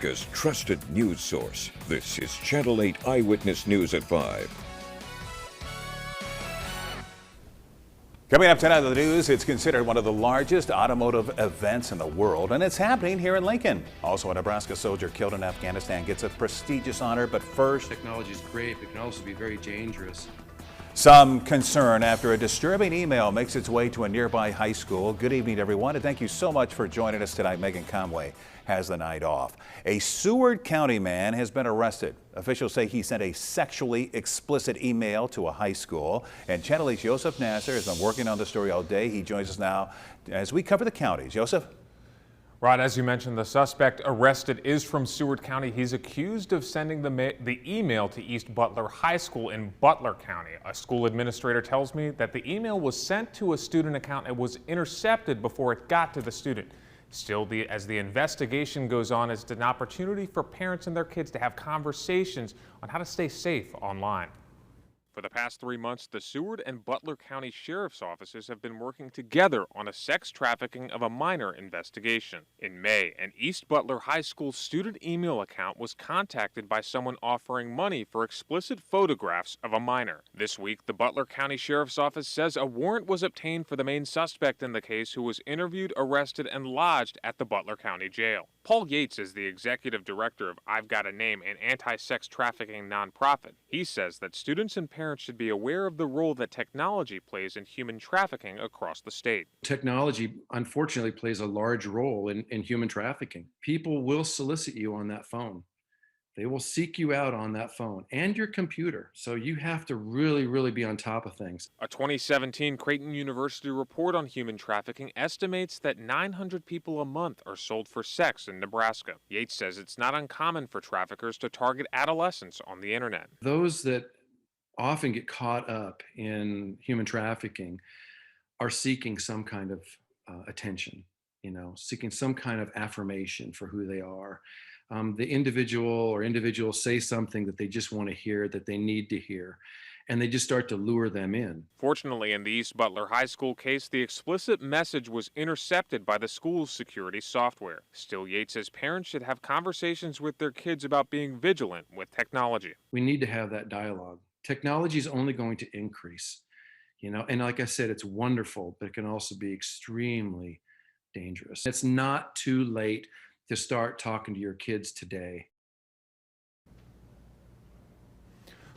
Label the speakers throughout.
Speaker 1: America's trusted news source. This is Channel 8 Eyewitness News at 5.
Speaker 2: Coming up tonight on the news, it's considered one of the largest automotive events in the world, and it's happening here in Lincoln. Also, a Nebraska soldier killed in Afghanistan gets a prestigious honor, but first...
Speaker 3: Technology is great, but it can also be very dangerous.
Speaker 2: Some concern after a disturbing email makes its way to a nearby high school. Good evening, everyone, and thank you so much for joining us tonight. Megan Conway has the night off. A Seward County man has been arrested. Officials say he sent a sexually explicit email to a high school. And Channel 8's Joseph Nasser has been working on the story all day. He joins us now as we cover the counties. Joseph?
Speaker 4: Rod, as you mentioned, the suspect arrested is from Seward County. He's accused of sending the email to East Butler High School in Butler County. A school administrator tells me that the email was sent to a student account and was intercepted before it got to the student. Still, as the investigation goes on, it's an opportunity for parents and their kids to have conversations on how to stay safe online. For the past 3 months, the Seward and Butler County Sheriff's offices have been working together on a sex trafficking of a minor investigation. In May, an East Butler High School student email account was contacted by someone offering money for explicit photographs of a minor. This week, the Butler County Sheriff's Office says a warrant was obtained for the main suspect in the case, who was interviewed, arrested, and lodged at the Butler County Jail. Paul Yates is the executive director of I've Got a Name, an anti-sex trafficking nonprofit. He says that students and parents should be aware of the role that technology plays in human trafficking across the state.
Speaker 3: Technology, unfortunately, plays a large role in human trafficking. People will solicit you on that phone. They will seek you out on that phone and your computer. So you have to really be on top of things.
Speaker 4: A 2017 Creighton University report on human trafficking estimates that 900 people a month are sold for sex in Nebraska. Yates says it's not uncommon for traffickers to target adolescents on the internet.
Speaker 3: Those that often get caught up in human trafficking are seeking some kind of attention, seeking some kind of affirmation for who they are. The individual or individuals say something that they just want to hear, that they need to hear, and they just start to lure them in.
Speaker 4: Fortunately, in the East Butler High School case, the explicit message was intercepted by the school's security software. Still, Yates says parents should have conversations with their kids about being vigilant with technology.
Speaker 3: We need to have that dialogue. Technology is only going to increase, and like I said, it's wonderful, but it can also be extremely dangerous. It's not too late to start talking to your kids today.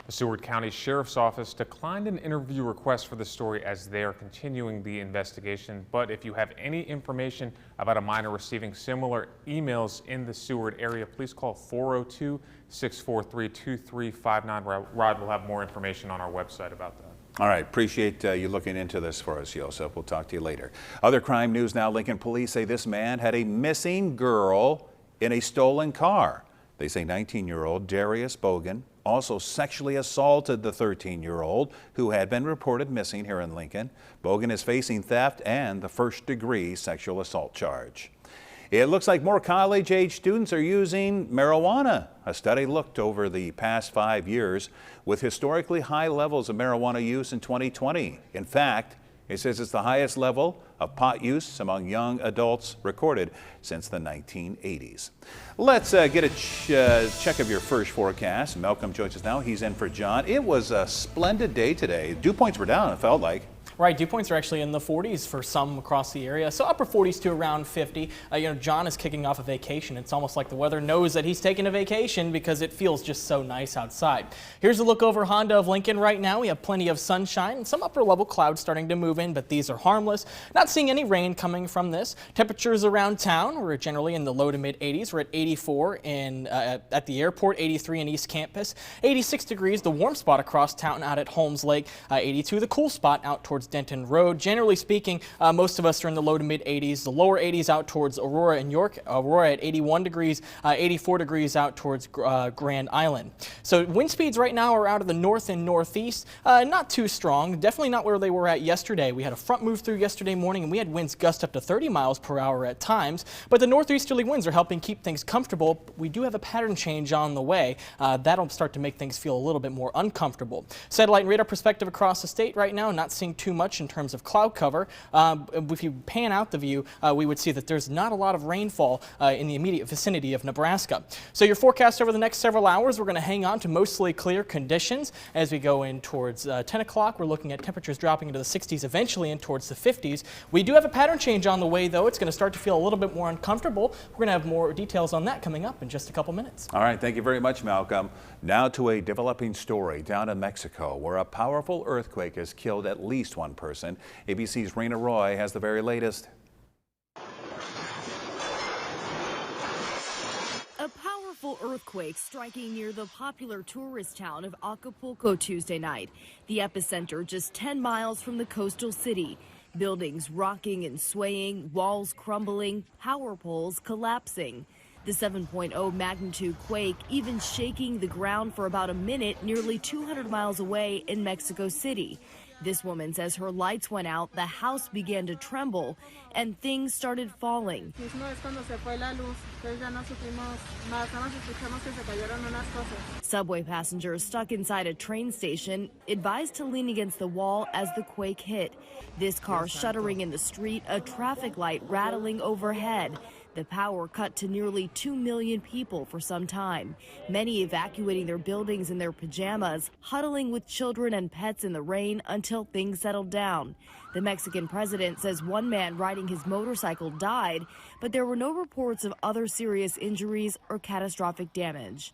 Speaker 4: The Seward County Sheriff's Office declined an interview request for the story as they are continuing the investigation. But if you have any information about a minor receiving similar emails in the Seward area, please call 402-643-2359. Rod will have more information on our website about that.
Speaker 2: All right, appreciate you looking into this for us, Joseph. We'll talk to you later. Other crime news now. Lincoln police say this man had a missing girl in a stolen car. They say 19-year-old Darius Bogan also sexually assaulted the 13-year-old who had been reported missing here in Lincoln. Bogan is facing theft and the first-degree sexual assault charge. It looks like more college-age students are using marijuana. A study looked over the past 5 years with historically high levels of marijuana use in 2020. In fact, it says it's the highest level of pot use among young adults recorded since the 1980s. Let's get a check of your first forecast. Malcolm joins us now. He's in for John. It was a splendid day today. Dew points were down, it felt like.
Speaker 5: Right, dew points are actually in the 40s for some across the area, so upper 40s to around 50. John is kicking off a vacation. It's almost like the weather knows that he's taking a vacation because it feels just so nice outside. Here's a look over Honda of Lincoln right now. We have plenty of sunshine and some upper level clouds starting to move in, but these are harmless. Not seeing any rain coming from this. Temperatures around town, we're generally in the low to mid 80s. We're at 84 at the airport, 83 in East Campus, 86 degrees, the warm spot across town out at Holmes Lake, 82 the cool spot out towards Denton Road. Generally speaking, most of us are in the low to mid 80s, the lower 80s out towards Aurora and York. Aurora at 81 degrees, 84 degrees out towards Grand Island. So wind speeds right now are out of the north and northeast, not too strong, definitely not where they were at yesterday. We had a front move through yesterday morning and we had winds gust up to 30 miles per hour at times, but the northeasterly winds are helping keep things comfortable. We do have a pattern change on the way. That'll start to make things feel a little bit more uncomfortable. Satellite and radar perspective across the state right now, not seeing too too much in terms of cloud cover. If you pan out the view, we would see that there's not a lot of rainfall in the immediate vicinity of Nebraska. So your forecast over the next several hours, we're going to hang on to mostly clear conditions. As we go in towards 10 o'clock, we're looking at temperatures dropping into the 60s, eventually in towards the 50s. We do have a pattern change on the way, though. It's going to start to feel a little bit more uncomfortable. We're going to have more details on that coming up in just a couple minutes.
Speaker 2: All right, thank you very much, Malcolm. Now to a developing story down in Mexico, where a powerful earthquake has killed at least one person. ABC's Rena Roy has the very latest.
Speaker 6: A powerful earthquake striking near the popular tourist town of Acapulco Tuesday night. The epicenter just 10 miles from the coastal city. Buildings rocking and swaying, walls crumbling, power poles collapsing. The 7.0 magnitude quake even shaking the ground for about a minute nearly 200 miles away in Mexico City. This woman says her lights went out, the house began to tremble, and things started falling. Subway passengers stuck inside a train station advised to lean against the wall as the quake hit. This car shuddering in the street, a traffic light rattling overhead. The power cut to nearly 2 million people for some time, many evacuating their buildings in their pajamas, huddling with children and pets in the rain until things settled down. The Mexican president says one man riding his motorcycle died, but there were no reports of other serious injuries or catastrophic damage.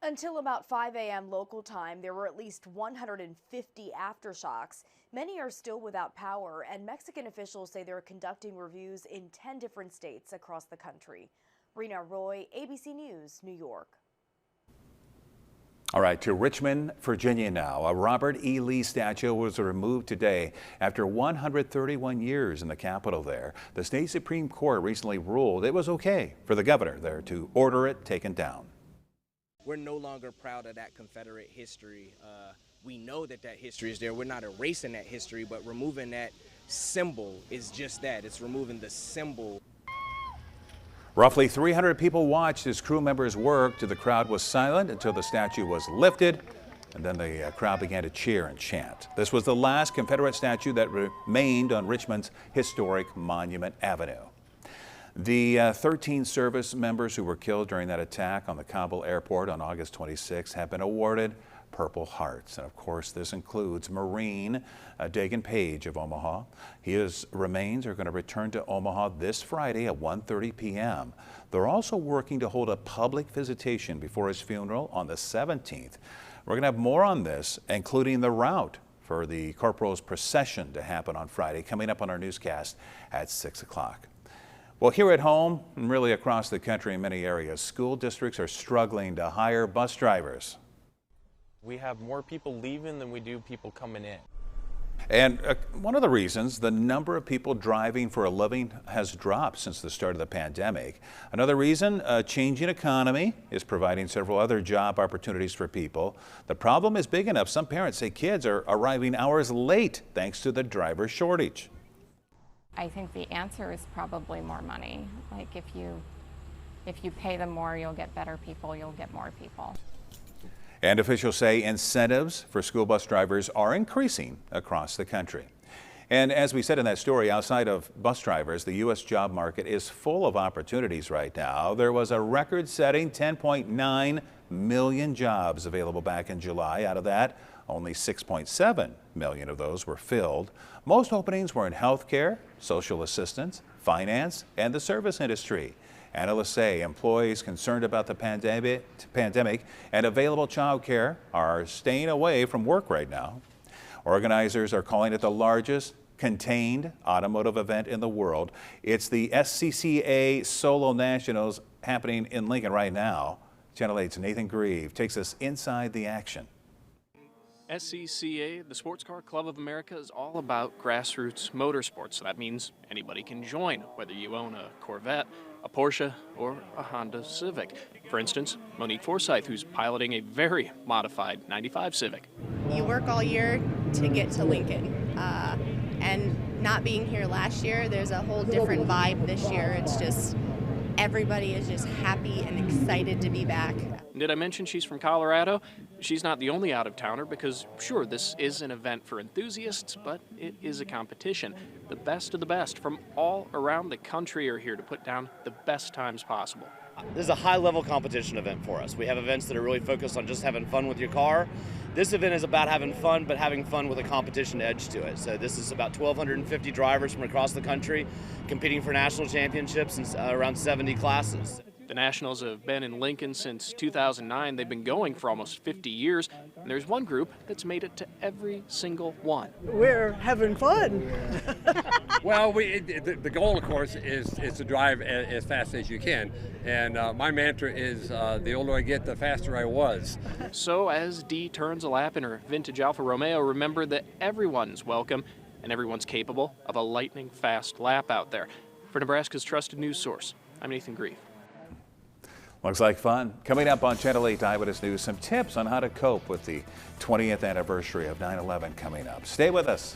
Speaker 7: Until about 5 a.m. local time, there were at least 150 aftershocks. Many are still without power, and Mexican officials say they're conducting reviews in 10 different states across the country. Rena Roy, ABC News, New York.
Speaker 2: All right, to Richmond, Virginia now. A Robert E. Lee statue was removed today after 131 years in the capital there. The state Supreme Court recently ruled it was okay for the governor there to order it taken down.
Speaker 8: We're no longer proud of that Confederate history. We know that that history is there. We're not erasing that history, but removing that symbol is just that. It's removing the symbol.
Speaker 2: Roughly 300 people watched as crew members worked. The crowd was silent until the statue was lifted, and then the crowd began to cheer and chant. This was the last Confederate statue that remained on Richmond's historic Monument Avenue. The 13 service members who were killed during that attack on the Kabul airport on August 26 have been awarded Purple Hearts. And of course, this includes Marine Dagan Page of Omaha. His remains are going to return to Omaha this Friday at 1:30 p.m. They're also working to hold a public visitation before his funeral on the 17th. We're going to have more on this, including the route for the corporal's procession to happen on Friday, coming up on our newscast at 6 o'clock. Well, here at home and really across the country in many areas, school districts are struggling to hire bus drivers.
Speaker 9: We have more people leaving than we do people coming in.
Speaker 2: And one of the reasons, the number of people driving for a living has dropped since the start of the pandemic. Another reason, a changing economy is providing several other job opportunities for people. The problem is big enough. Some parents say kids are arriving hours late thanks to the driver shortage.
Speaker 10: I think the answer is probably more money. Like if you pay them more, you'll get better people, you'll get more people.
Speaker 2: And officials say incentives for school bus drivers are increasing across the country. And as we said in that story, outside of bus drivers, the U.S. job market is full of opportunities right now. There was a record-setting 10.9 million jobs available back in July. Out of that, only 6.7 million of those were filled. Most openings were in healthcare, social assistance, finance, and the service industry. Analysts say employees concerned about the pandemic and available child care are staying away from work right now. Organizers are calling it the largest contained automotive event in the world. It's the SCCA Solo Nationals happening in Lincoln right now. Channel 8's Nathan Grieve takes us inside the action.
Speaker 11: SCCA, the Sports Car Club of America, is all about grassroots motorsports. So that means anybody can join, whether you own a Corvette, a Porsche, or a Honda Civic. For instance, Monique Forsyth, who's piloting a very modified 95 Civic.
Speaker 12: You work all year to get to Lincoln. And not being here last year, there's a whole different vibe this year. It's just Everybody is just happy and excited to be back.
Speaker 11: Did I mention she's from Colorado? She's not the only out-of-towner because, sure, this is an event for enthusiasts, but it is a competition. The best of the best from all around the country are here to put down the best times possible.
Speaker 13: This is a high-level competition event for us. We have events that are really focused on just having fun with your car. This event is about having fun, but having fun with a competition edge to it. So this is about 1,250 drivers from across the country competing for national championships in around 70 classes.
Speaker 11: The Nationals have been in Lincoln since 2009. They've been going for almost 50 years. And there's one group that's made it to every single one.
Speaker 14: We're having fun.
Speaker 15: Well, the goal, of course, is to drive as fast as you can. And my mantra is, the older I get, the faster I was.
Speaker 11: So as Dee turns a lap in her vintage Alfa Romeo, remember that everyone's welcome and everyone's capable of a lightning fast lap out there. For Nebraska's trusted news source, I'm Nathan Grief.
Speaker 2: Looks like fun. Coming up on Channel 8 Eyewitness News, some tips on how to cope with the 20th anniversary of 9/11 coming up. Stay with us.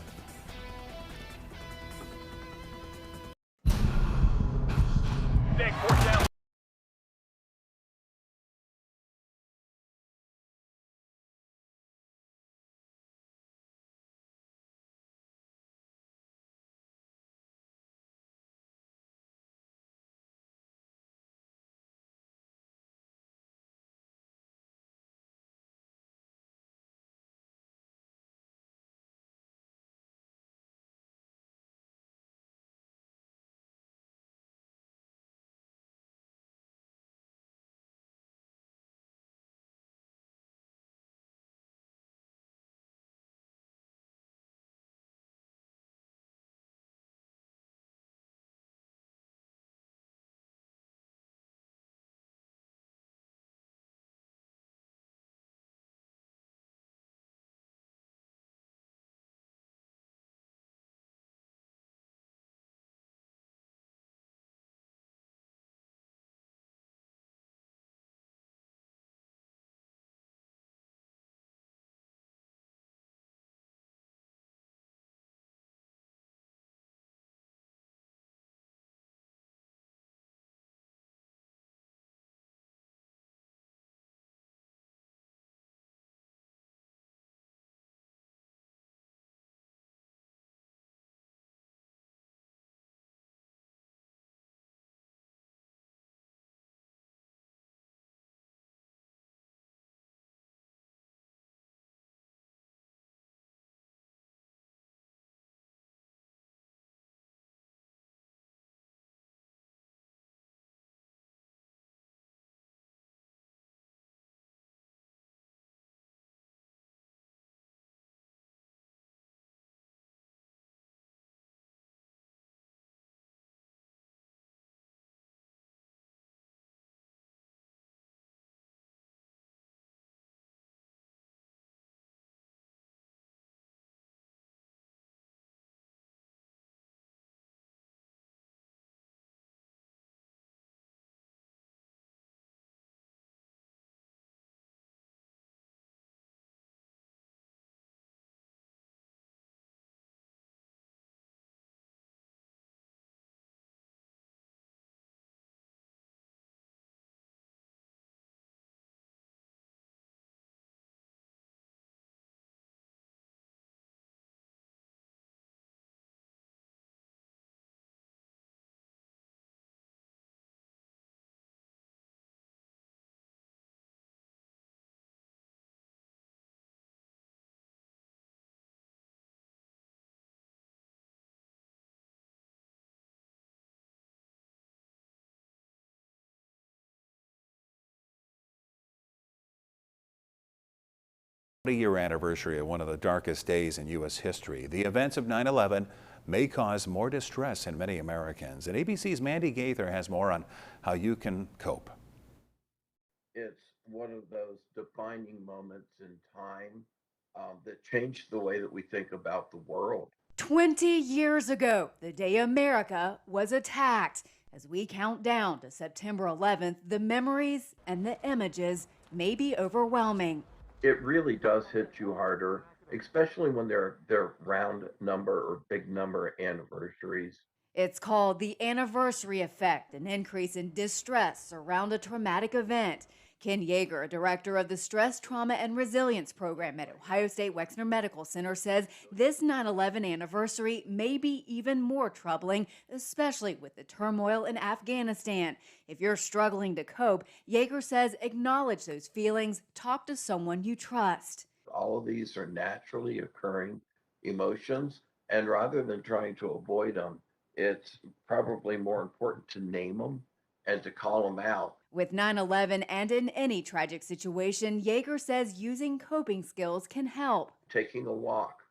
Speaker 2: Year anniversary of one of the darkest days in U.S. history. The events of 9/11 may cause more distress in many Americans. And ABC's Mandy Gaither has more on how you can cope.
Speaker 16: It's one of those defining moments in time that changed the way that we think about the world.
Speaker 17: 20 years ago, the day America was attacked. As we count down to September 11th, the memories and the images may be overwhelming.
Speaker 16: It really does hit you harder, especially when they're round number or big number anniversaries.
Speaker 17: It's called the anniversary effect, an increase in distress around a traumatic event. Ken Yeager, director of the Stress, Trauma, and Resilience program at Ohio State Wexner Medical Center, says this 9/11 anniversary may be even more troubling, especially with the turmoil in Afghanistan. If you're struggling to cope, Yeager says acknowledge those feelings, talk to someone you trust.
Speaker 16: All of these are naturally occurring emotions, and rather than trying to avoid them, it's probably more important to name them and to call them out.
Speaker 17: With 9/11 and in any tragic situation, Yeager says using coping skills can help.
Speaker 16: Taking a walk,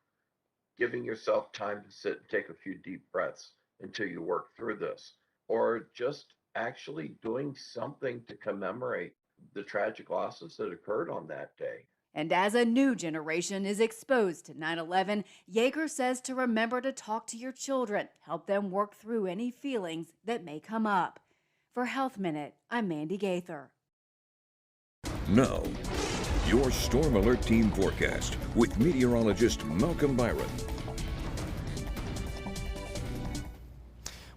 Speaker 16: giving yourself time to sit and take a few deep breaths until you work through this, or just actually doing something to commemorate the tragic losses that occurred on that day.
Speaker 17: And as a new generation is exposed to 9/11, Yeager says to remember to talk to your children, help them work through any feelings that may come up. For Health Minute, I'm Mandy Gaither.
Speaker 1: Now, your Storm Alert Team forecast with meteorologist Malcolm Byron.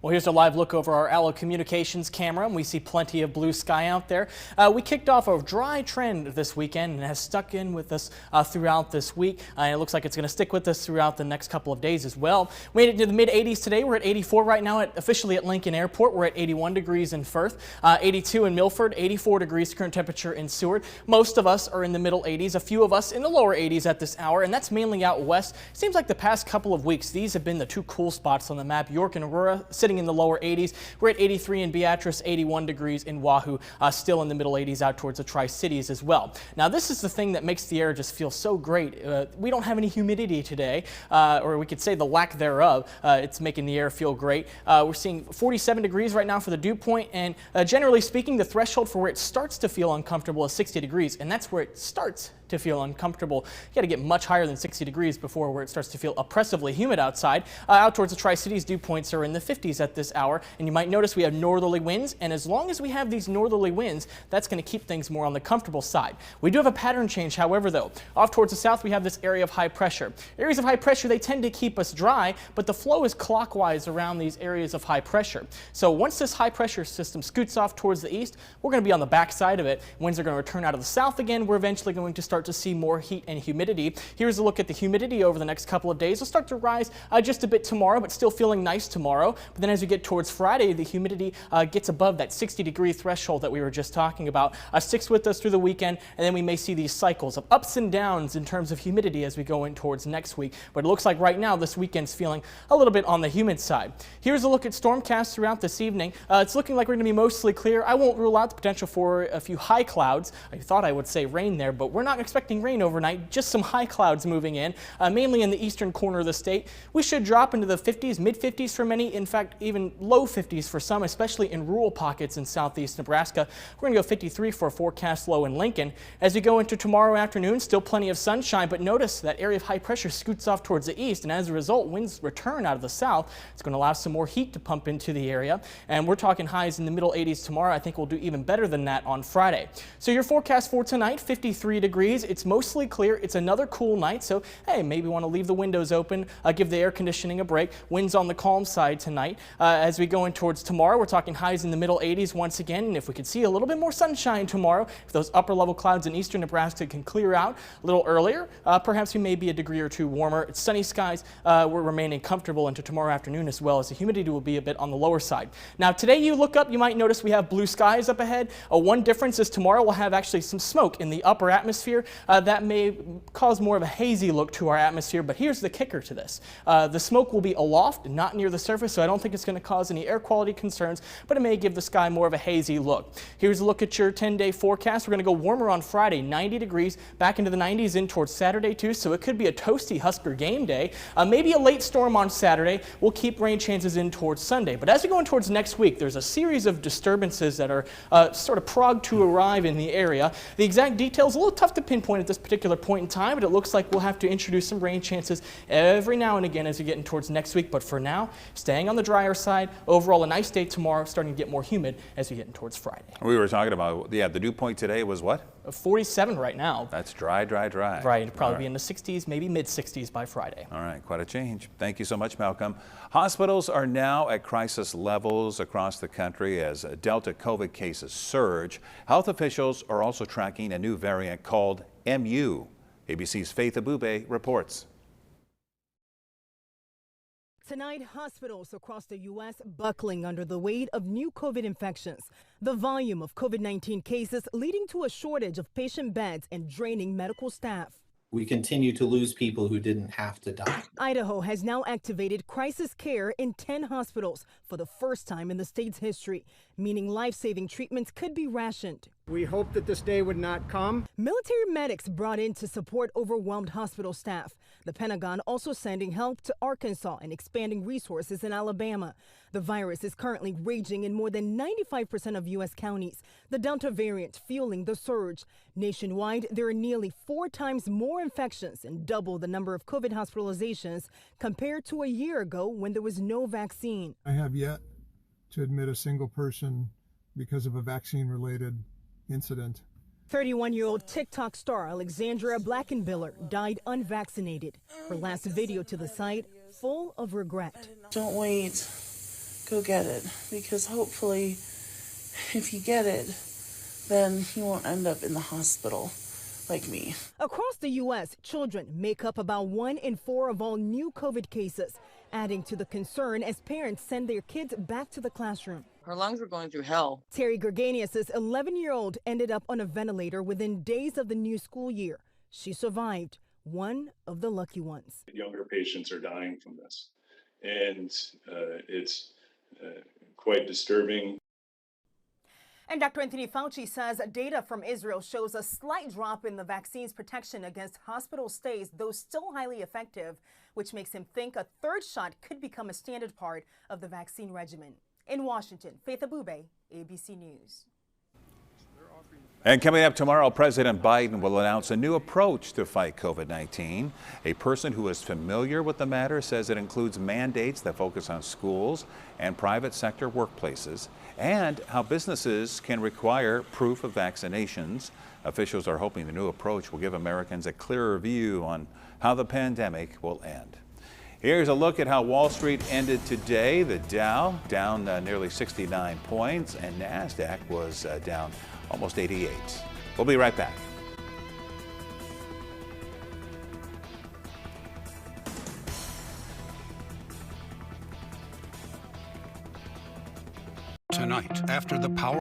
Speaker 5: Well, here's a live look over our Allo Communications camera, and we see plenty of blue sky out there. We kicked off a dry trend this weekend and has stuck in with us throughout this week. It looks like it's going to stick with us throughout the next couple of days as well. We made it to the mid-80s today. We're at 84 right now, officially at Lincoln Airport. We're at 81 degrees in Firth, 82 in Milford, 84 degrees current temperature in Seward. Most of us are in the middle 80s, a few of us in the lower 80s at this hour, and that's mainly out west. Seems like the past couple of weeks, these have been the two cool spots on the map. York and Aurora sitting in the lower 80s. We're at 83 in Beatrice, 81 degrees in Wahoo, still in the middle 80s out towards the Tri-Cities as well. Now, this is the thing that makes the air just feel so great. We don't have any humidity today, or we could say the lack thereof. It's making the air feel great. We're seeing 47 degrees right now for the dew point, and generally speaking, the threshold for where it starts to feel uncomfortable is 60 degrees, and that's where it starts to feel uncomfortable. You got to get much higher than 60 degrees before where it starts to feel oppressively humid outside. Out towards the Tri-Cities, dew points are in the 50s at this hour, and you might notice we have northerly winds, and as long as we have these northerly winds, that's going to keep things more on the comfortable side. We do have a pattern change, however, though. Off towards the south, we have this area of high pressure. Areas of high pressure, they tend to keep us dry, but the flow is clockwise around these areas of high pressure. So once this high pressure system scoots off towards the east, we're going to be on the back side of it. Winds are going to return out of the south again. We're eventually going to start to see more heat and humidity. Here's a look at the humidity over the next couple of days. It'll start to rise just a bit tomorrow, but still feeling nice tomorrow. But then as we get towards Friday, the humidity gets above that 60-degree threshold that we were just talking about. Sticks with us through the weekend, and then we may see these cycles of ups and downs in terms of humidity as we go in towards next week. But it looks like right now this weekend's feeling a little bit on the humid side. Here's a look at stormcasts throughout this evening. It's looking like we're going to be mostly clear. I won't rule out the potential for a few high clouds. I thought I would say rain there, but we're not expecting rain overnight. Just some high clouds moving in, mainly in the eastern corner of the state. We should drop into the 50s, mid-50s for many, in fact, even low 50s for some, especially in rural pockets in southeast Nebraska. We're going to go 53 for a forecast low in Lincoln. As we go into tomorrow afternoon, still plenty of sunshine, but notice that area of high pressure scoots off towards the east, and as a result, winds return out of the south. It's going to allow some more heat to pump into the area, and we're talking highs in the middle 80s tomorrow. I think we'll do even better than that on Friday. So your forecast for tonight, 53 degrees. It's mostly clear. It's another cool night, so hey, maybe want to leave the windows open, give the air conditioning a break. Winds on the calm side tonight. As we go in towards tomorrow, we're talking highs in the middle 80s once again, and if we could see a little bit more sunshine tomorrow, if those upper level clouds in eastern Nebraska can clear out a little earlier, perhaps we may be a degree or two warmer. It's sunny skies. We're remaining comfortable into tomorrow afternoon as well, as the humidity will be a bit on the lower side. Now today you look up, you might notice we have blue skies up ahead. One difference is tomorrow we'll have actually some smoke in the upper atmosphere. That may cause more of a hazy look to our atmosphere, but here's the kicker to this. The smoke will be aloft, not near the surface, so I don't think it's going to cause any air quality concerns, but it may give the sky more of a hazy look. Here's a look at your 10-day forecast. We're going to go warmer on Friday, 90 degrees, back into the 90s in towards Saturday too, so it could be a toasty Husker game day. Maybe a late storm on Saturday. We'll keep rain chances in towards Sunday, but as we go in towards next week, there's a series of disturbances that are sort of progged to arrive in the area. The exact details, a little tough to pinpoint at this particular point in time, but it looks like we'll have to introduce some rain chances every now and again as we get in towards next week. But for now, staying on the drier side. Overall, a nice day tomorrow, starting to get more humid as we get in towards Friday.
Speaker 2: We were talking about, the dew point today was what?
Speaker 5: 47 right now.
Speaker 2: That's dry, dry, dry.
Speaker 5: Right, it'll probably be in the 60s, maybe mid-60s by Friday.
Speaker 2: All right, quite a change. Thank you so much, Malcolm. Hospitals are now at crisis levels across the country as Delta COVID cases surge. Health officials are also tracking a new variant called MU. ABC's Faith Abube reports.
Speaker 18: Tonight, hospitals across the U.S. buckling under the weight of new COVID infections. The volume of COVID-19 cases leading to a shortage of patient beds and draining medical staff.
Speaker 19: We continue to lose people who didn't have to die.
Speaker 18: Idaho has now activated crisis care in 10 hospitals for the first time in the state's history, meaning life-saving treatments could be rationed.
Speaker 20: We hoped that this day would not come.
Speaker 18: Military medics brought in to support overwhelmed hospital staff. The Pentagon also sending help to Arkansas and expanding resources in Alabama. The virus is currently raging in more than 95% of U.S. counties. The Delta variant fueling the surge. Nationwide, there are nearly 4 times more infections and double the number of COVID hospitalizations compared to a year ago when there was no vaccine.
Speaker 21: I have yet to admit a single person because of a vaccine-related incident.
Speaker 18: 31-year-old TikTok star Alexandria Blackenbiller died unvaccinated. Her last video to the site full of regret.
Speaker 22: Don't wait. Go get it, because hopefully if you get it, then you won't end up in the hospital like me.
Speaker 18: Across the U.S., children make up about 1 in 4 of all new COVID cases, adding to the concern as parents send their kids back to the classroom.
Speaker 22: Her lungs were going through hell.
Speaker 18: Terry Gerganius' 11-year-old ended up on a ventilator within days of the new school year. She survived, one of the lucky ones.
Speaker 23: Younger patients are dying from this, and it's quite disturbing.
Speaker 18: And Dr. Anthony Fauci says data from Israel shows a slight drop in the vaccine's protection against hospital stays, though still highly effective, which makes him think a third shot could become a standard part of the vaccine regimen. In Washington, Faith Abube, ABC News.
Speaker 2: And coming up tomorrow, President Biden will announce a new approach to fight COVID-19. A person who is familiar with the matter says it includes mandates that focus on schools and private sector workplaces, and how businesses can require proof of vaccinations. Officials are hoping the new approach will give Americans a clearer view on how the pandemic will end. Here's a look at how Wall Street ended today. The Dow down nearly 69 points, and NASDAQ was down almost 88. We'll be right back.
Speaker 24: Tonight, after the power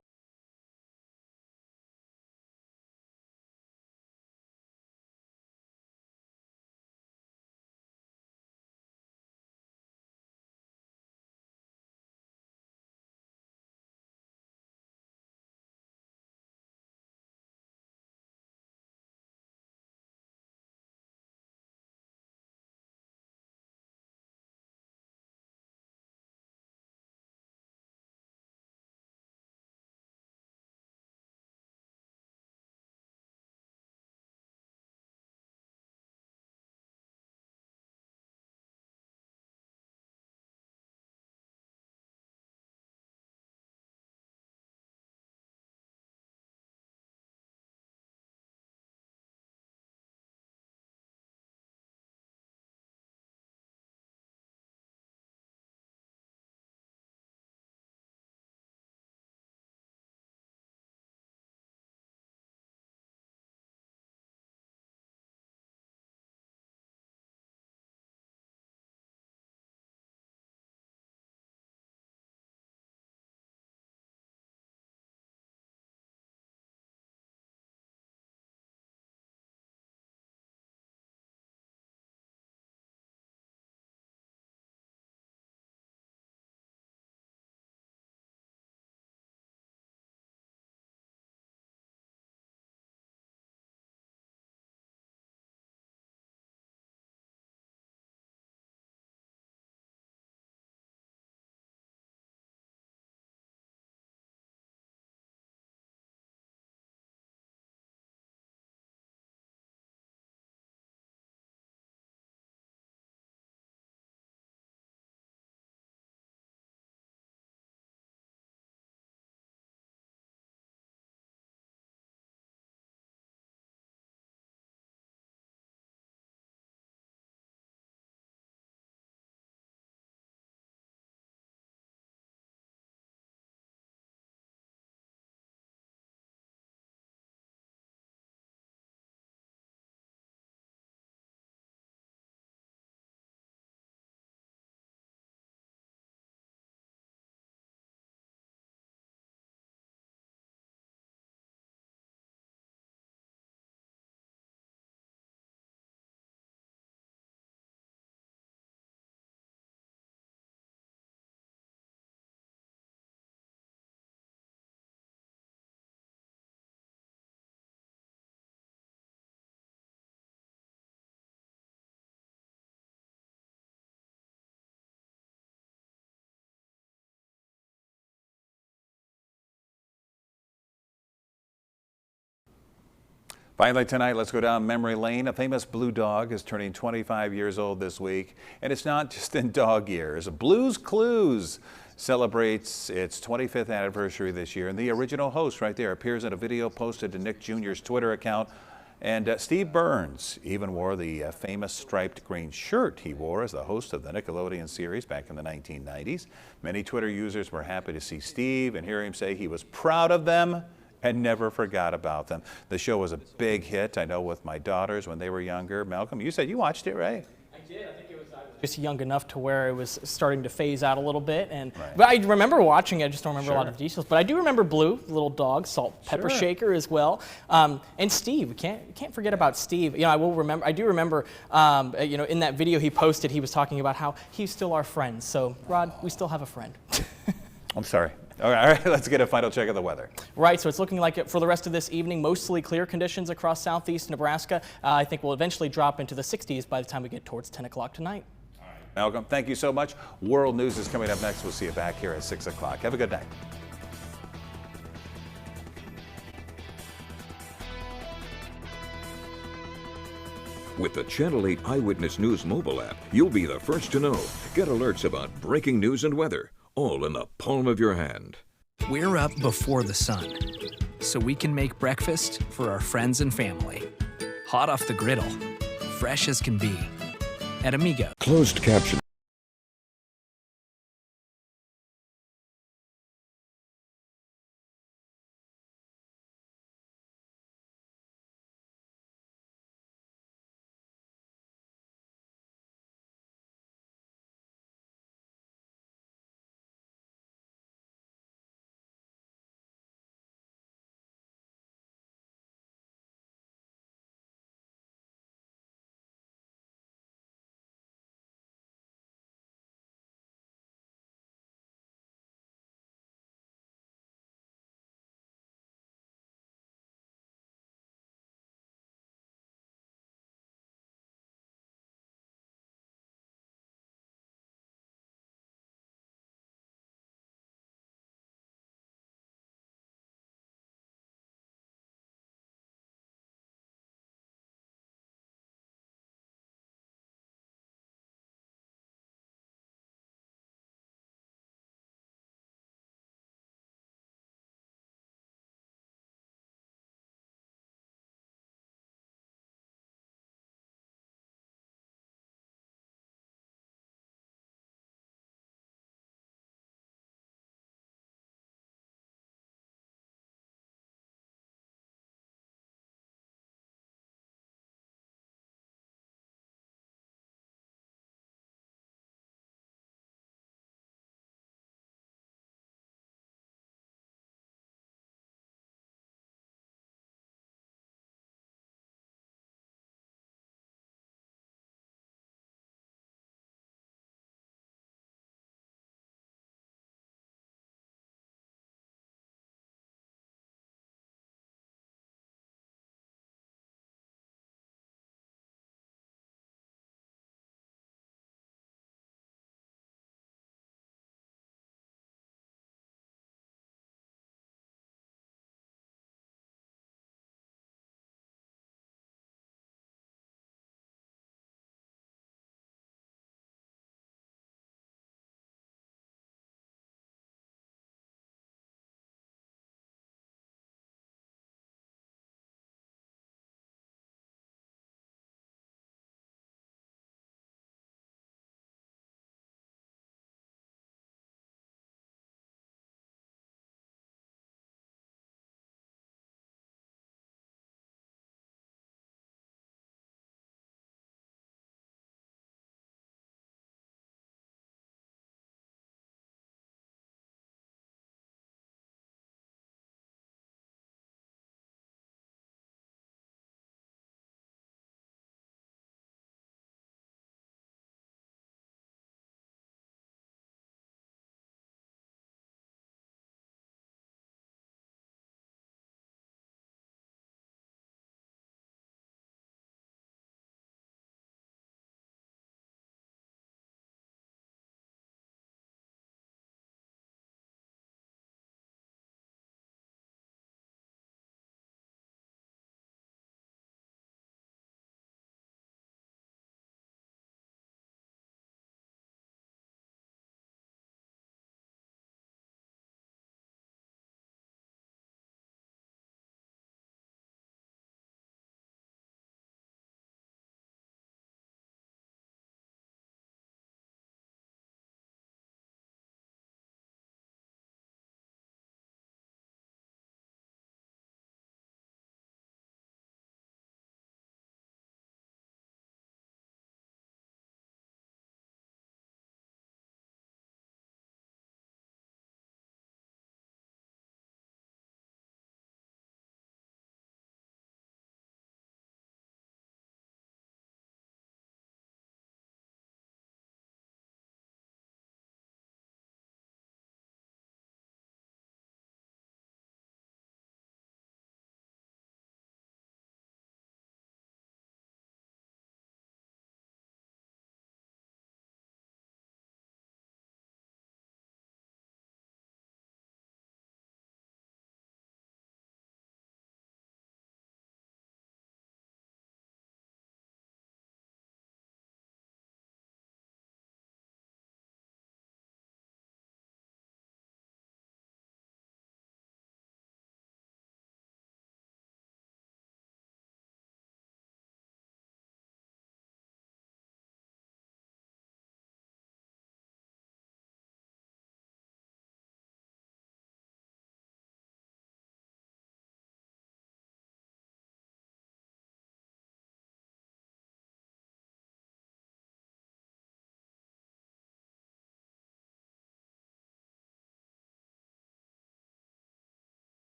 Speaker 2: Finally tonight, let's go down memory lane. A famous blue dog is turning 25 years old this week, and it's not just in dog years. Blue's Clues celebrates its 25th anniversary this year, and the original host right there appears in a video posted to Nick Jr.'s Twitter account. And Steve Burns even wore the famous striped green shirt he wore as the host of the Nickelodeon series back in the 1990s. Many Twitter users were happy to see Steve and hear him say he was proud of them and never forgot about them. The show was a big hit, I know, with my daughters when they were younger. Malcolm, you said you watched it, right?
Speaker 5: I did. I think I was just young enough to where it was starting to phase out a little bit. But I remember watching it. I just don't remember a lot of details. But I do remember Blue, the little dog, salt pepper shaker as well. And Steve, we can't forget about Steve. You know, I do remember, you know, in that video he posted, he was talking about how he's still our friend. So, Rod, we still have a friend.
Speaker 2: I'm sorry. All right, let's get a final check of the weather.
Speaker 5: Right, so it's looking like it for the rest of this evening, mostly clear conditions across southeast Nebraska. I think we'll eventually drop into the 60s by the time we get towards 10 o'clock tonight.
Speaker 2: All right, Malcolm, thank you so much. World News is coming up next. We'll see you back here at 6 o'clock. Have a good night.
Speaker 1: With the Channel 8 Eyewitness News mobile app, you'll be the first to know. Get alerts about breaking news and weather, all in the palm of your hand.
Speaker 3: We're up before the sun, so we can make breakfast for our friends and family. Hot off the griddle, fresh as can be. At Amigo.
Speaker 1: Closed caption